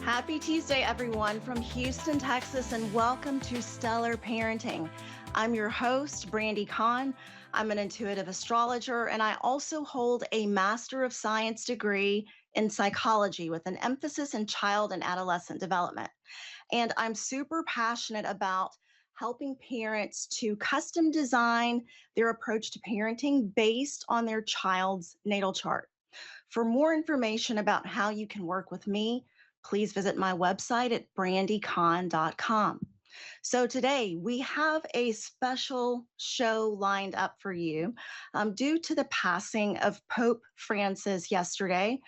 Happy Tuesday, everyone, from Houston, Texas, and welcome to Stellar Parenting. I'm your host, Brandi. I'm an intuitive astrologer, and I also hold a Master of Science degree in psychology with an emphasis in child and adolescent development. And I'm super passionate about helping parents to custom design their approach to parenting based on their child's natal chart. For more information about how you can work with me, please visit my website at brandycon.com. So today we have a special show lined up for you. Due to the passing of Pope Francis yesterday,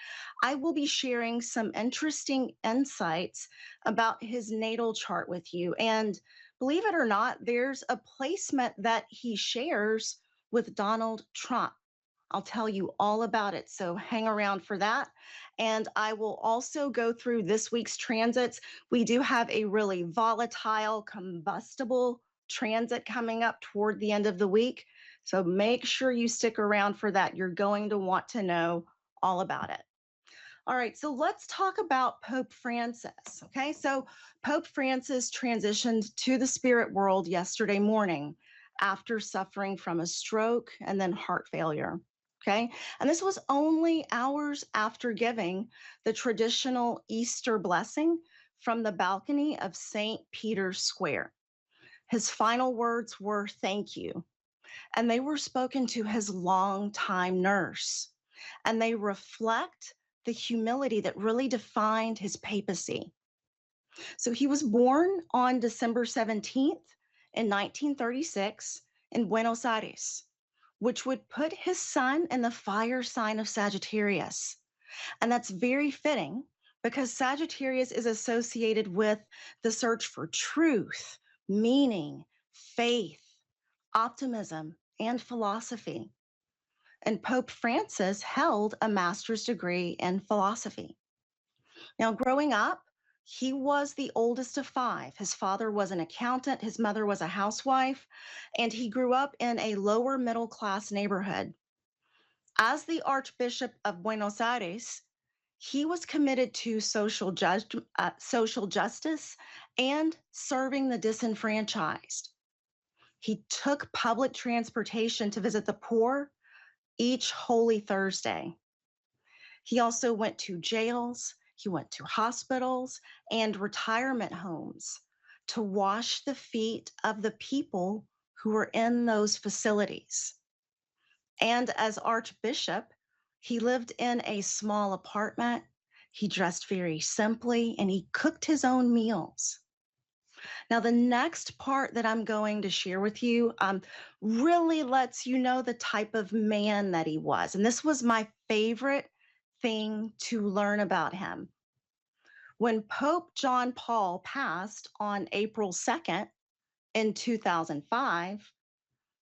I will be sharing some interesting insights about his natal chart with you. And believe it or not, there's a placement that he shares with Donald Trump. I'll tell you all about it. So hang around for that. And I will also go through this week's transits. We do have a really volatile, combustible transit coming up toward the end of the week. So make sure you stick around for that. You're going to want to know all about it. All right, so let's talk about Pope Francis. Okay, so Pope Francis transitioned to the spirit world yesterday morning after suffering from a stroke and then heart failure. Okay, and this was only hours after giving the traditional Easter blessing from the balcony of St. Peter's Square. His final words were, "Thank you." And they were spoken to his longtime nurse. And they reflect the humility that really defined his papacy. So he was born on December 17th in 1936 in Buenos Aires, which would put his sun in the fire sign of Sagittarius. And that's very fitting because Sagittarius is associated with the search for truth, meaning, faith, optimism, and philosophy. And Pope Francis held a master's degree in philosophy. Now, growing up, he was the oldest of five. His father was an accountant, his mother was a housewife, and he grew up in a lower middle class neighborhood. As the Archbishop of Buenos Aires, he was committed to social justice and serving the disenfranchised. He took public transportation to visit the poor each Holy Thursday. He also went to jails, he went to hospitals and retirement homes to wash the feet of the people who were in those facilities. And as Archbishop, he lived in a small apartment. He dressed very simply and he cooked his own meals. Now, the next part that I'm going to share with you really lets you know the type of man that he was. And this was my favorite thing to learn about him. When Pope John Paul passed on April 2nd in 2005,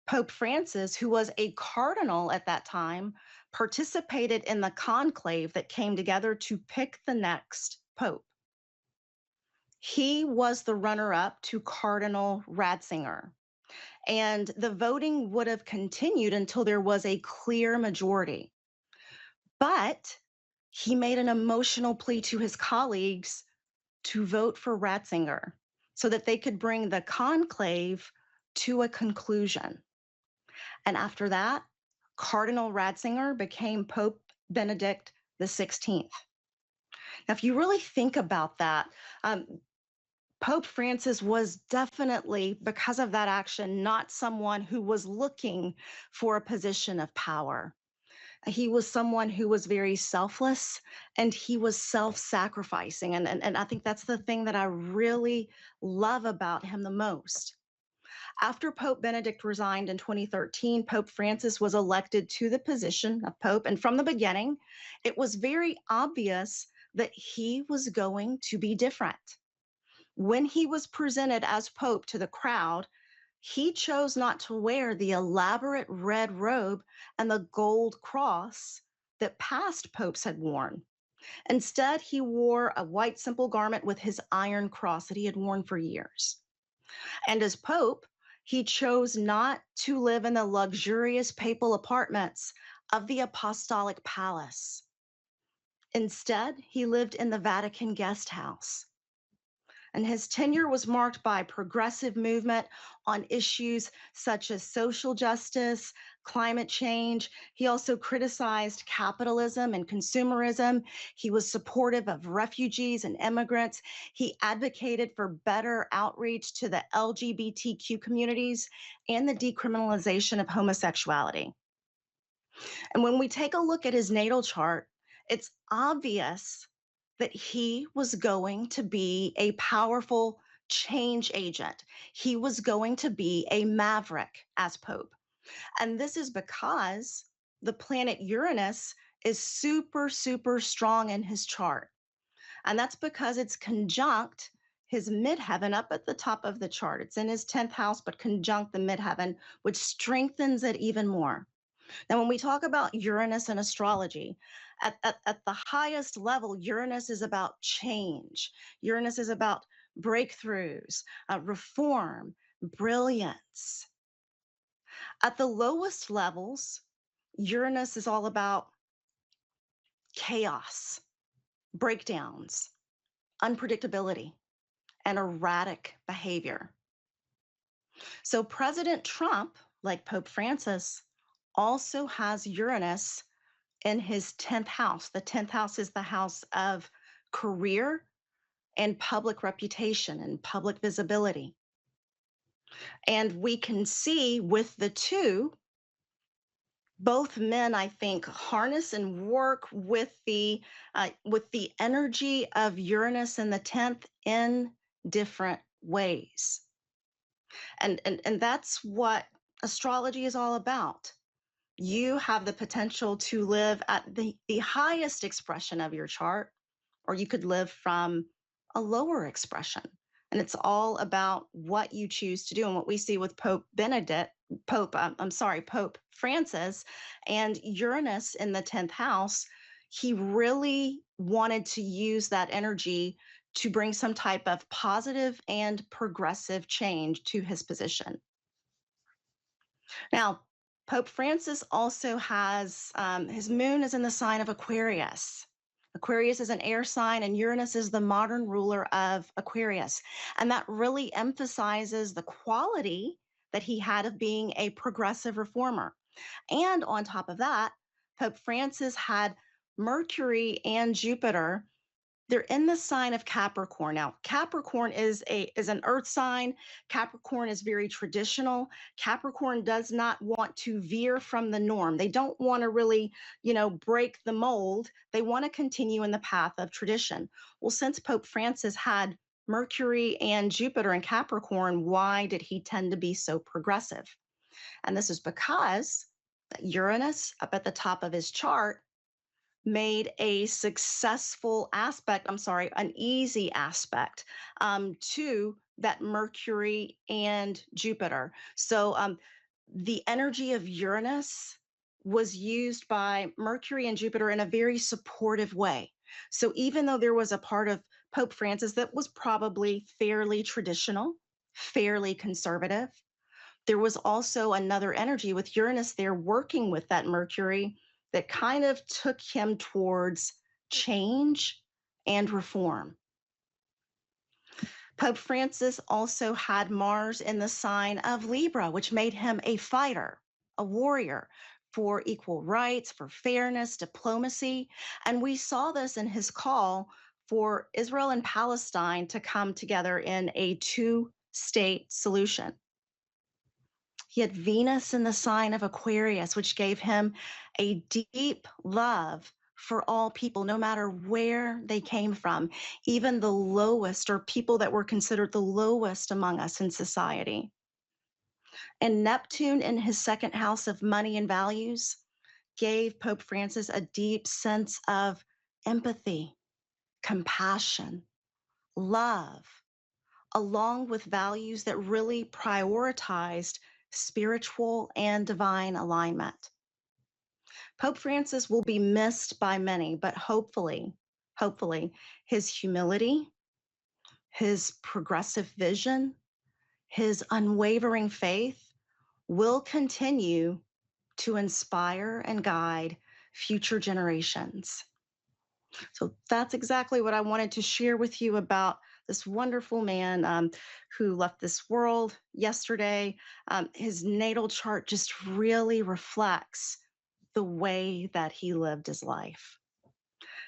Pope Francis, who was a cardinal at that time, participated in the conclave that came together to pick the next pope. He was the runner-up to Cardinal Ratzinger. And the voting would have continued until there was a clear majority. But he made an emotional plea to his colleagues to vote for Ratzinger so that they could bring the conclave to a conclusion. And after that, Cardinal Ratzinger became Pope Benedict the 16th. Now, if you really think about that, Pope Francis was definitely, because of that action, not someone who was looking for a position of power. He was someone who was very selfless and he was self-sacrificing. And I think that's the thing that I really love about him the most. After Pope Benedict resigned in 2013, Pope Francis was elected to the position of Pope. And from the beginning, it was very obvious that he was going to be different. When he was presented as Pope to the crowd, he chose not to wear the elaborate red robe and the gold cross that past popes had worn. Instead, he wore a white simple garment with his iron cross that he had worn for years. And as Pope, he chose not to live in the luxurious papal apartments of the Apostolic Palace. Instead, he lived in the Vatican guest house. And his tenure was marked by progressive movement on issues such as social justice, climate change. He also criticized capitalism and consumerism. He was supportive of refugees and immigrants. He advocated for better outreach to the LGBTQ communities and the decriminalization of homosexuality. And when we take a look at his natal chart, it's obvious that he was going to be a powerful change agent. He was going to be a maverick as Pope. And this is because the planet Uranus is super, super strong in his chart. And that's because it's conjunct his midheaven up at the top of the chart. It's in his 10th house, but conjunct the midheaven, which strengthens it even more. Now, when we talk about Uranus and astrology, at the highest level, Uranus is about change. Uranus is about breakthroughs, reform, brilliance. At the lowest levels, Uranus is all about chaos, breakdowns, unpredictability, and erratic behavior. So President Trump, like Pope Francis, also has Uranus in his 10th house. The 10th house is the house of career and public reputation and public visibility. And we can see with the two, both men, I think, harness and work with the energy of Uranus in the 10th in different ways. And that's what astrology is all about. You have the potential to live at the highest expression of your chart, or you could live from a lower expression. And it's all about what you choose to do. And what we see with Pope Francis and Uranus in the 10th house, he really wanted to use that energy to bring some type of positive and progressive change to his position. Now, Pope Francis also has his moon is in the sign of Aquarius. Aquarius is an air sign, and Uranus is the modern ruler of Aquarius. And that really emphasizes the quality that he had of being a progressive reformer. And on top of that, Pope Francis had Mercury and Jupiter. They're in the sign of Capricorn. Now, Capricorn is an earth sign. Capricorn is very traditional. Capricorn does not want to veer from the norm. They don't want to really, break the mold. They want to continue in the path of tradition. Well, since Pope Francis had Mercury and Jupiter in Capricorn, why did he tend to be so progressive? And this is because Uranus up at the top of his chart made a successful aspect, I'm sorry, an easy aspect to that Mercury and Jupiter. So the energy of Uranus was used by Mercury and Jupiter in a very supportive way. So even though there was a part of Pope Francis that was probably fairly traditional, fairly conservative, there was also another energy with Uranus there working with that Mercury that kind of took him towards change and reform. Pope Francis also had Mars in the sign of Libra, which made him a fighter, a warrior for equal rights, for fairness, diplomacy. And we saw this in his call for Israel and Palestine to come together in a two-state solution. He had Venus in the sign of Aquarius, which gave him a deep love for all people, no matter where they came from, even the lowest or people that were considered the lowest among us in society. And Neptune in his second house of money and values gave Pope Francis a deep sense of empathy, compassion, love, along with values that really prioritized spiritual and divine alignment. Pope Francis will be missed by many, but hopefully, his humility, his progressive vision, his unwavering faith will continue to inspire and guide future generations. So that's exactly what I wanted to share with you about this wonderful man who left this world yesterday. His natal chart just really reflects the way that he lived his life.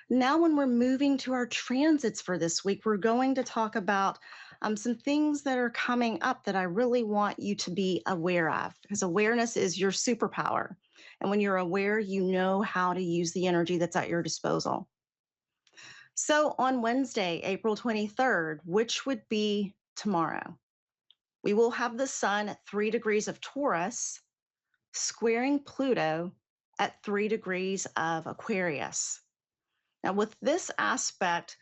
Now, when we're moving to our transits for this week, we're going to talk about some things that are coming up that I really want you to be aware of, because awareness is your superpower. And when you're aware, you know how to use the energy that's at your disposal. So on Wednesday, April 23rd, which would be tomorrow, we will have the sun at 3 degrees of Taurus squaring Pluto at 3 degrees of Aquarius. Now, with this aspect,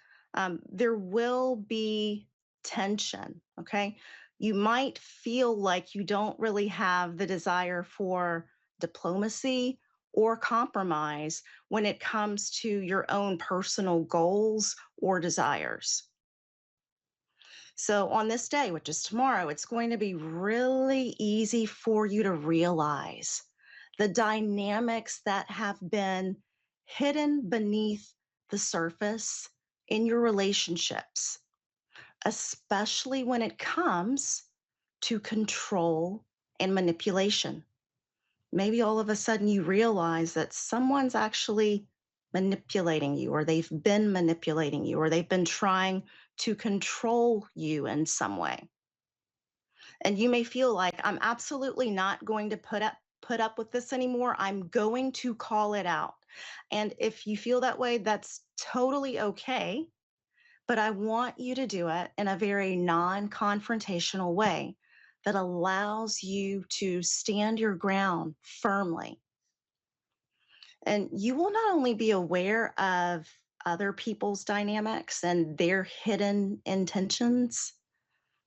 there will be tension. Okay. You might feel like you don't really have the desire for diplomacy or compromise when it comes to your own personal goals or desires. So, on this day, which is tomorrow, it's going to be really easy for you to realize the dynamics that have been hidden beneath the surface in your relationships, especially when it comes to control and manipulation. Maybe all of a sudden you realize that someone's actually manipulating you, or they've been manipulating you, or they've been trying to control you in some way. And you may feel like I'm absolutely not going to put up with this anymore. I'm going to call it out. And if you feel that way, that's totally okay. But I want you to do it in a very non confrontational way that allows you to stand your ground firmly. And you will not only be aware of other people's dynamics and their hidden intentions,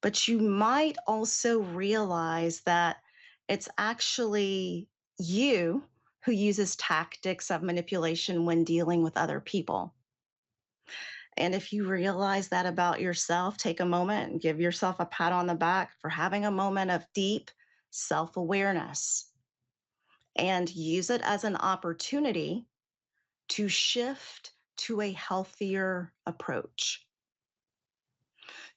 but you might also realize that it's actually you who uses tactics of manipulation when dealing with other people. And if you realize that about yourself, take a moment and give yourself a pat on the back for having a moment of deep self awareness and use it as an opportunity to shift to a healthier approach.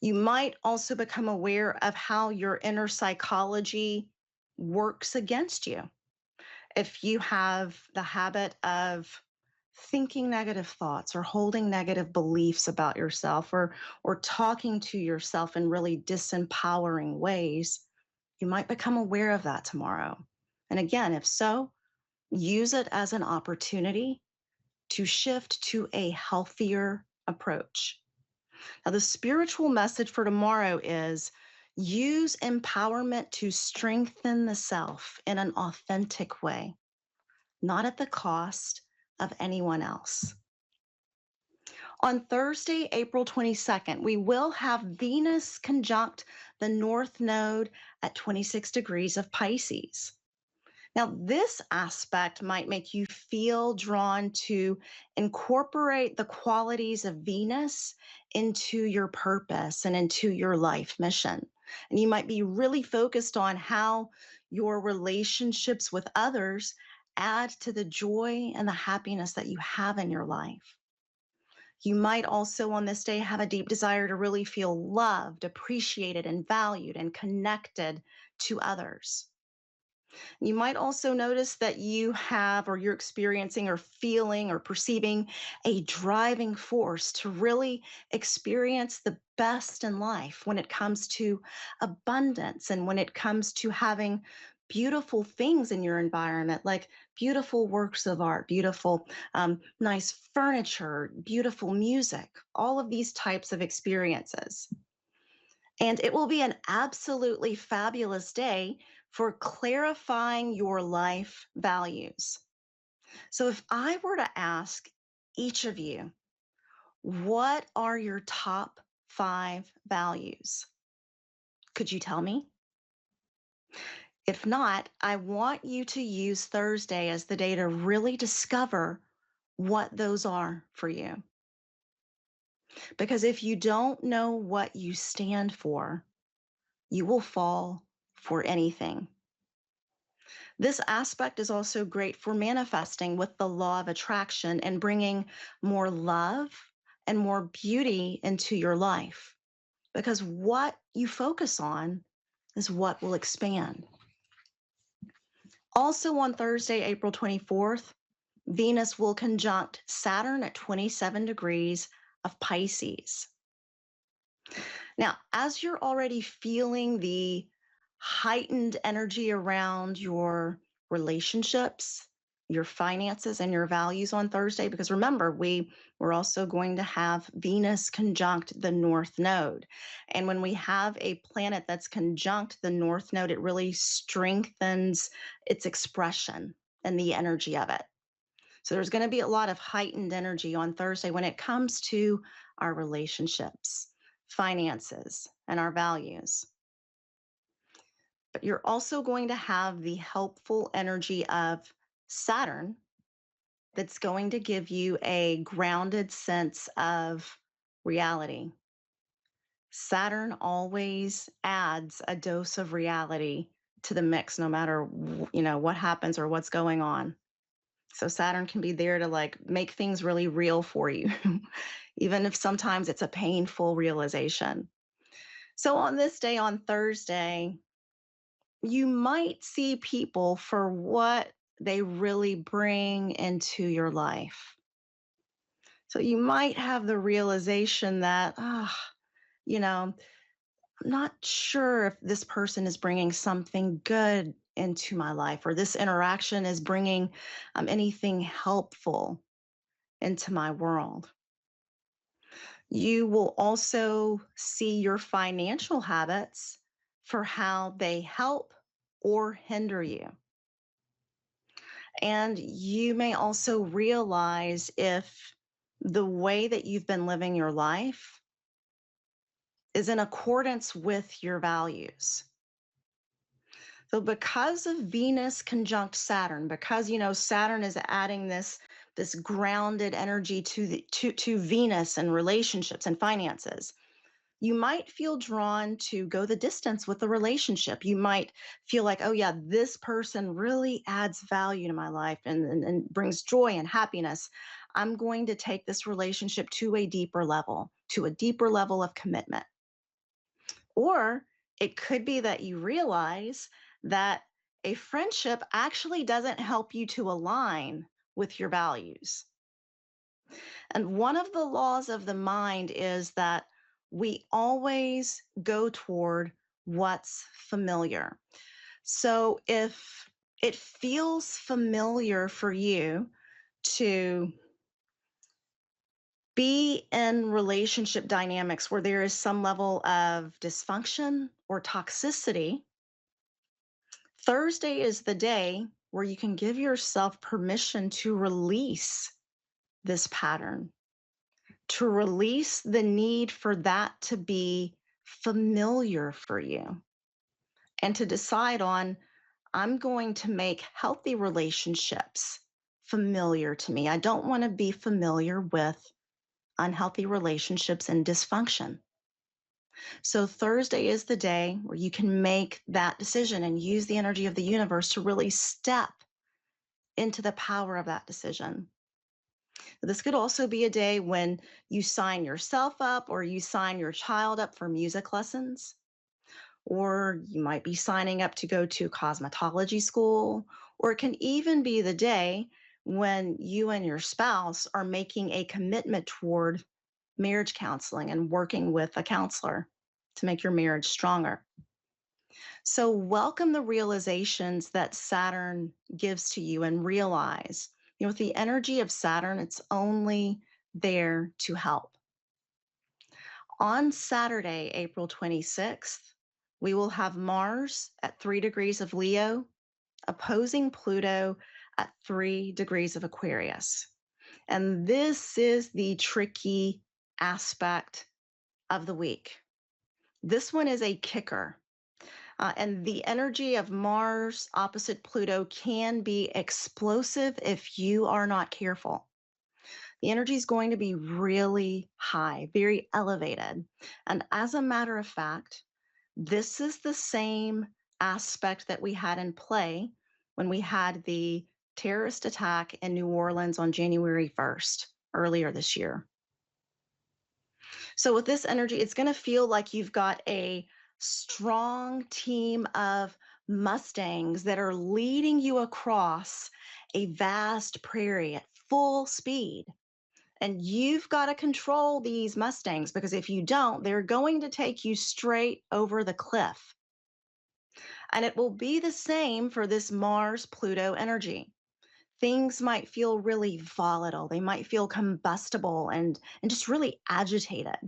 You might also become aware of how your inner psychology works against you. If you have the habit of thinking negative thoughts or holding negative beliefs about yourself, or talking to yourself in really disempowering ways, you might become aware of that tomorrow. And again, if so, use it as an opportunity to shift to a healthier approach. Now, the spiritual message for tomorrow is use empowerment to strengthen the self in an authentic way, not at the cost of anyone else. On Thursday, April 22nd, we will have Venus conjunct the North Node at 26 degrees of Pisces. Now, this aspect might make you feel drawn to incorporate the qualities of Venus into your purpose and into your life mission. And you might be really focused on how your relationships with others add to the joy and the happiness that you have in your life. You might also on this day have a deep desire to really feel loved, appreciated, and valued and connected to others. You might also notice that you have, or you're experiencing, or feeling, or perceiving a driving force to really experience the best in life when it comes to abundance and when it comes to having beautiful things in your environment, like beautiful works of art, beautiful, nice furniture, beautiful music, all of these types of experiences. And it will be an absolutely fabulous day for clarifying your life values. So, if I were to ask each of you, what are your top 5 values? Could you tell me? If not, I want you to use Thursday as the day to really discover what those are for you. Because if you don't know what you stand for, you will fall for anything. This aspect is also great for manifesting with the law of attraction and bringing more love and more beauty into your life because what you focus on is what will expand. Also, on Thursday, April 24th, Venus will conjunct Saturn at 27 degrees of Pisces. Now, as you're already feeling the heightened energy around your relationships, your finances, and your values on Thursday, because remember, we're also going to have Venus conjunct the North Node. And when we have a planet that's conjunct the North Node, it really strengthens its expression and the energy of it. So there's going to be a lot of heightened energy on Thursday when it comes to our relationships, finances, and our values. But you're also going to have the helpful energy of Saturn that's going to give you a grounded sense of reality. Saturn always adds a dose of reality to the mix no matter what happens or what's going on. So Saturn can be there to like make things really real for you, even if sometimes it's a painful realization. So on this day, on Thursday, you might see people for what they really bring into your life. So you might have the realization that, I'm not sure if this person is bringing something good into my life or this interaction is bringing anything helpful into my world. You will also see your financial habits for how they help or hinder you. And you may also realize if the way that you've been living your life is in accordance with your values. So because of Venus conjunct Saturn, because Saturn is adding this grounded energy to Venus and relationships and finances, you might feel drawn to go the distance with the relationship. You might feel like, oh yeah, this person really adds value to my life and brings joy and happiness. I'm going to take this relationship to a deeper level of commitment. Or it could be that you realize that a friendship actually doesn't help you to align with your values. And one of the laws of the mind is that we always go toward what's familiar. So if it feels familiar for you to be in relationship dynamics where there is some level of dysfunction or toxicity, Thursday is the day where you can give yourself permission to release this pattern, to release the need for that to be familiar for you, and to decide on, I'm going to make healthy relationships familiar to me. I don't want to be familiar with unhealthy relationships and dysfunction. So Thursday is the day where you can make that decision and use the energy of the universe to really step into the power of that decision. This could also be a day when you sign yourself up or you sign your child up for music lessons, or you might be signing up to go to cosmetology school, or it can even be the day when you and your spouse are making a commitment toward marriage counseling and working with a counselor to make your marriage stronger. So, welcome the realizations that Saturn gives to you and realize, with the energy of Saturn, it's only there to help. On Saturday, April 26th, we will have Mars at 3 degrees of Leo, opposing Pluto at 3 degrees of Aquarius. And this is the tricky aspect of the week. This one is a kicker. And the energy of Mars opposite Pluto can be explosive if you are not careful. The energy is going to be really high, very elevated. And as a matter of fact, this is the same aspect that we had in play when we had the terrorist attack in New Orleans on January 1st, earlier this year. So, with this energy, it's going to feel like you've got a strong team of Mustangs that are leading you across a vast prairie at full speed. And you've got to control these Mustangs because if you don't, they're going to take you straight over the cliff. And it will be the same for this Mars Pluto energy. Things might feel really volatile, they might feel combustible and just really agitated.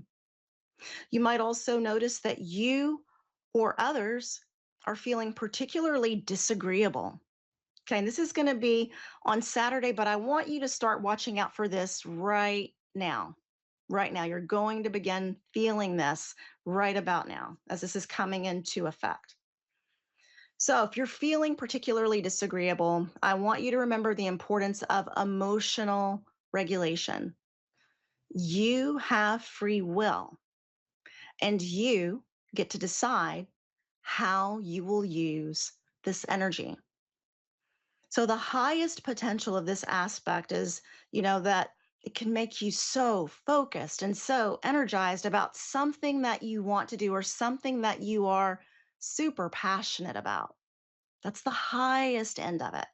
You might also notice that you or others are feeling particularly disagreeable. Okay, and this is going to be on Saturday, but I want you to start watching out for this right now. Right now, you're going to begin feeling this right about now as this is coming into effect. So, if you're feeling particularly disagreeable, I want you to remember the importance of emotional regulation. You have free will, and you get to decide how you will use this energy. So the highest potential of this aspect is, that it can make you so focused and so energized about something that you want to do or something that you are super passionate about. That's the highest end of it.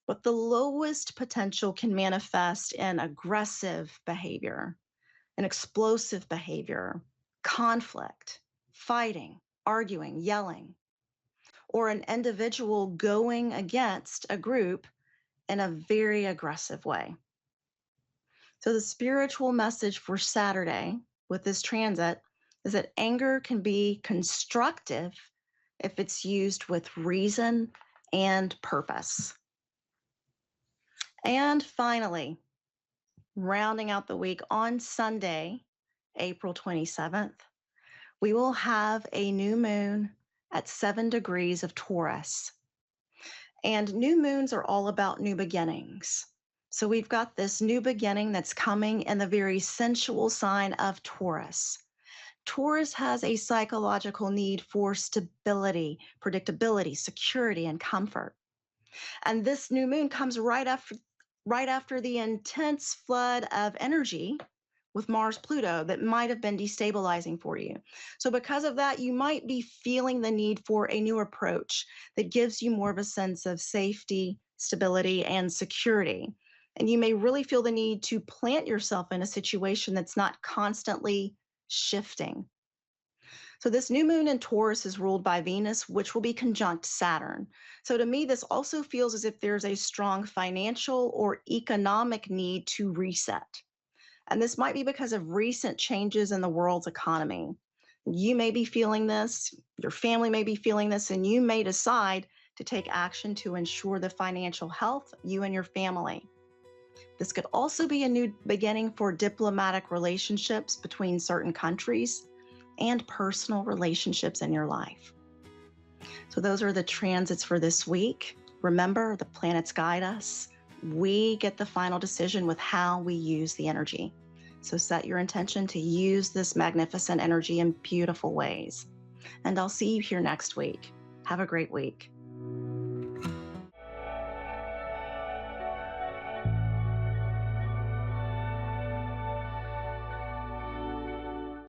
But the lowest potential can manifest in aggressive behavior, an explosive behavior, conflict, fighting, arguing, yelling, or an individual going against a group in a very aggressive way. So, the spiritual message for Saturday with this transit is that anger can be constructive if it's used with reason and purpose. And finally, rounding out the week on Sunday, April 27th, we will have a new moon at 7 degrees of Taurus. And new moons are all about new beginnings. So we've got this new beginning that's coming in the very sensual sign of Taurus. Taurus has a psychological need for stability, predictability, security, and comfort. And this new moon comes right after the intense flood of energy with Mars Pluto that might have been destabilizing for you. So, because of that, you might be feeling the need for a new approach that gives you more of a sense of safety, stability, and security. And you may really feel the need to plant yourself in a situation that's not constantly shifting. So, this new moon in Taurus is ruled by Venus, which will be conjunct Saturn. So, to me, this also feels as if there's a strong financial or economic need to reset. And this might be because of recent changes in the world's economy. You may be feeling this, your family may be feeling this, and you may decide to take action to ensure the financial health of you and your family. This could also be a new beginning for diplomatic relationships between certain countries and personal relationships in your life. So, those are the transits for this week. Remember, the planets guide us. We get the final decision with how we use the energy. So set your intention to use this magnificent energy in beautiful ways. And I'll see you here next week. Have a great week.